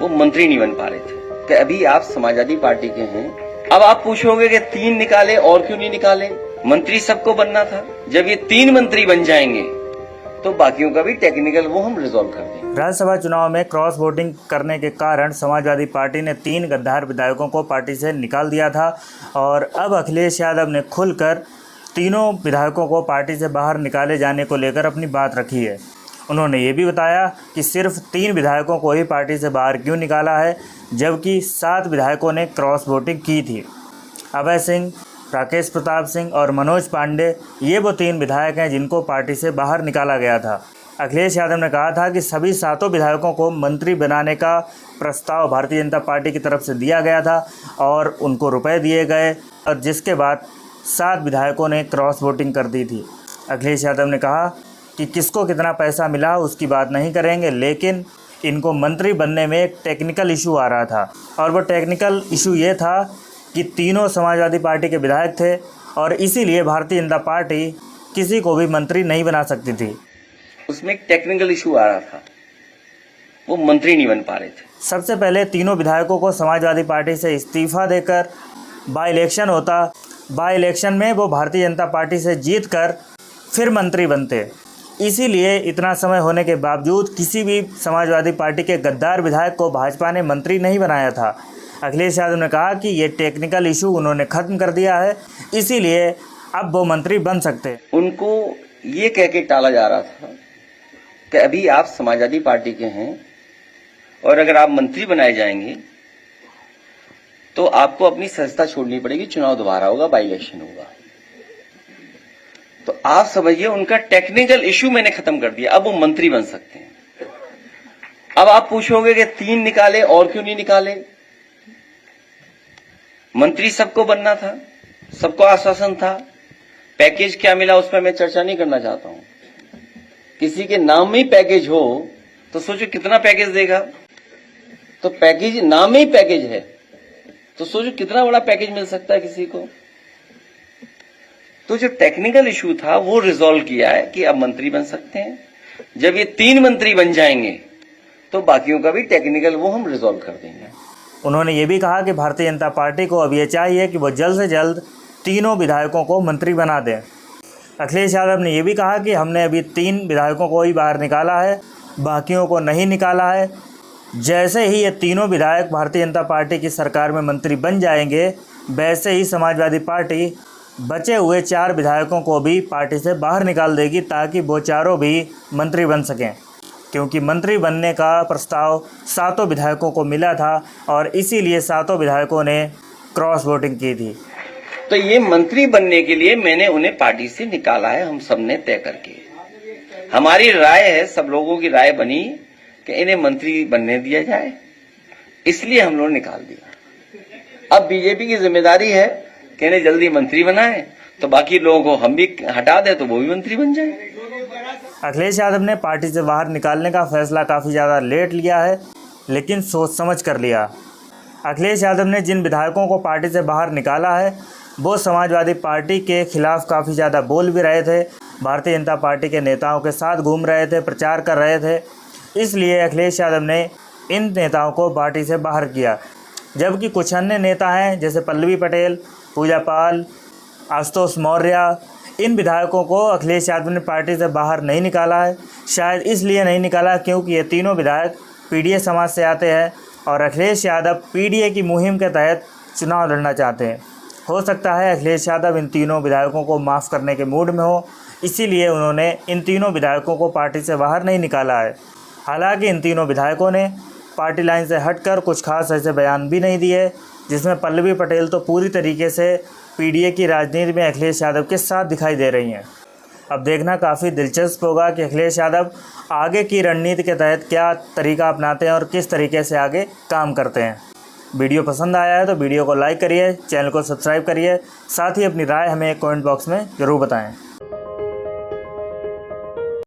वो मंत्री नहीं बन पा रहे थे कि अभी आप समाजवादी पार्टी के हैं। अब आप पूछोगे कि 3 निकाले और क्यों नहीं निकाले, मंत्री सबको बनना था। जब ये 3 मंत्री बन जाएंगे तो बाकियों का भी टेक्निकल वो हम रिजॉल्व कर देंगे। राज्यसभा चुनाव में क्रॉस वोटिंग करने के कारण समाजवादी पार्टी ने 3 गद्दार विधायकों को पार्टी से निकाल दिया था और अब अखिलेश यादव ने खुलकर तीनों विधायकों को पार्टी से बाहर निकाले जाने को लेकर अपनी बात रखी है। उन्होंने ये भी बताया कि सिर्फ 3 विधायकों को ही पार्टी से बाहर क्यों निकाला है, जबकि 7 विधायकों ने क्रॉस वोटिंग की थी। अभय सिंह, राकेश प्रताप सिंह और मनोज पांडे ये वो 3 विधायक हैं जिनको पार्टी से बाहर निकाला गया था। अखिलेश यादव ने कहा था कि सभी 7 विधायकों को मंत्री बनाने का प्रस्ताव भारतीय जनता पार्टी की तरफ से दिया गया था और उनको रुपए दिए गए और जिसके बाद 7 विधायकों ने क्रॉस वोटिंग कर दी थी। अखिलेश यादव ने कहा कि किसको कितना पैसा मिला उसकी बात नहीं करेंगे, लेकिन इनको मंत्री बनने में एक टेक्निकल इशू आ रहा था और वो टेक्निकल इशू ये था कि तीनों समाजवादी पार्टी के विधायक थे और इसीलिए भारतीय जनता पार्टी किसी को भी मंत्री नहीं बना सकती थी। उसमें एक टेक्निकल इशू आ रहा था, वो मंत्री नहीं बन पा रहे थे। सबसे पहले तीनों विधायकों को समाजवादी पार्टी से इस्तीफा देकर बाई इलेक्शन होता। बाई इलेक्शन में वो भारतीय जनता पार्टी से जीतकर फिर मंत्री बनते। इसीलिए इतना समय होने के बावजूद किसी भी समाजवादी पार्टी के गद्दार विधायक को भाजपा ने मंत्री नहीं बनाया था। अखिलेश यादव ने कहा कि ये टेक्निकल इशू उन्होंने ख़त्म कर दिया है, इसीलिए अब वो मंत्री बन सकते हैं। उनको ये कह के टाला जा रहा था कि अभी आप समाजवादी पार्टी के हैं और अगर आप मंत्री बनाए जाएंगे तो आपको अपनी सदस्यता छोड़नी पड़ेगी, चुनाव दोबारा होगा, बाई इलेक्शन होगा। तो आप समझिए उनका टेक्निकल इशू मैंने खत्म कर दिया, अब वो मंत्री बन सकते हैं। अब आप पूछोगे कि 3 निकाले और क्यों नहीं निकाले, मंत्री सबको बनना था, सबको आश्वासन था। पैकेज क्या मिला उस पर मैं चर्चा नहीं करना चाहता हूं। किसी के नाम में ही पैकेज हो तो सोचो कितना पैकेज देगा। तो पैकेज नाम में ही पैकेज है तो सोचो कितना बड़ा पैकेज मिल सकता है किसी को। तो जो टेक्निकल इशू था वो रिजॉल्व किया है कि अब मंत्री बन सकते हैं। जब ये 3 मंत्री बन जाएंगे तो बाकियों का भी टेक्निकल वो हम रिजॉल्व कर देंगे। उन्होंने ये भी कहा कि भारतीय जनता पार्टी को अब ये चाहिए कि वो जल्द से जल्द तीनों विधायकों को मंत्री बना दें। अखिलेश यादव ने ये भी कहा कि हमने अभी 3 विधायकों को ही बाहर निकाला है, बाकियों को नहीं निकाला है। जैसे ही ये तीनों विधायक भारतीय जनता पार्टी की सरकार में मंत्री बन जाएंगे, वैसे ही समाजवादी पार्टी बचे हुए 4 विधायकों को भी पार्टी से बाहर निकाल देगी ताकि वो चारों भी मंत्री बन सकें, क्योंकि मंत्री बनने का प्रस्ताव 7 विधायकों को मिला था और इसीलिए 7 विधायकों ने क्रॉस वोटिंग की थी। तो ये मंत्री बनने के लिए मैंने उन्हें पार्टी से निकाला है, हम सब ने तय करके। हमारी राय है, सब लोगों की राय बनी कि इन्हें मंत्री बनने दिया जाए, इसलिए हम लोग निकाल दिया। अब बीजेपी की जिम्मेदारी है कि इन्हें जल्दी मंत्री बनाए, तो बाकी लोगों को हम भी हटा दें तो वो भी मंत्री बन जाए। अखिलेश यादव ने पार्टी से बाहर निकालने का फैसला काफ़ी ज़्यादा लेट लिया है, लेकिन सोच समझ कर लिया। अखिलेश यादव ने जिन विधायकों को पार्टी से बाहर निकाला है वो समाजवादी पार्टी के खिलाफ काफ़ी ज़्यादा बोल भी रहे थे, भारतीय जनता पार्टी के नेताओं के साथ घूम रहे थे, प्रचार कर रहे थे। इसलिए अखिलेश यादव ने इन नेताओं को पार्टी से बाहर किया, जबकि कुछ अन्य नेता हैं जैसे पल्लवी पटेल, पूजा पाल, आशुतोष मौर्य, इन विधायकों को अखिलेश यादव ने पार्टी से बाहर नहीं निकाला है। शायद इसलिए नहीं निकाला क्योंकि ये तीनों विधायक पीडीए समाज से आते हैं और अखिलेश यादव पीडीए की मुहिम के तहत चुनाव लड़ना चाहते हैं। हो सकता है अखिलेश यादव इन तीनों विधायकों को माफ़ करने के मूड में हो, इसीलिए उन्होंने इन तीनों विधायकों को पार्टी से बाहर नहीं निकाला है। हालांकि इन तीनों विधायकों ने पार्टी लाइन से हटकर कुछ खास ऐसे बयान भी नहीं दिए, जिसमें पल्लवी पटेल तो पूरी तरीके से पीडीए की राजनीति में अखिलेश यादव के साथ दिखाई दे रही हैं। अब देखना काफ़ी दिलचस्प होगा कि अखिलेश यादव आगे की रणनीति के तहत क्या तरीका अपनाते हैं और किस तरीके से आगे काम करते हैं। वीडियो पसंद आया है तो वीडियो को लाइक करिए, चैनल को सब्सक्राइब करिए, साथ ही अपनी राय हमें कमेंट बॉक्स में ज़रूर बताएं।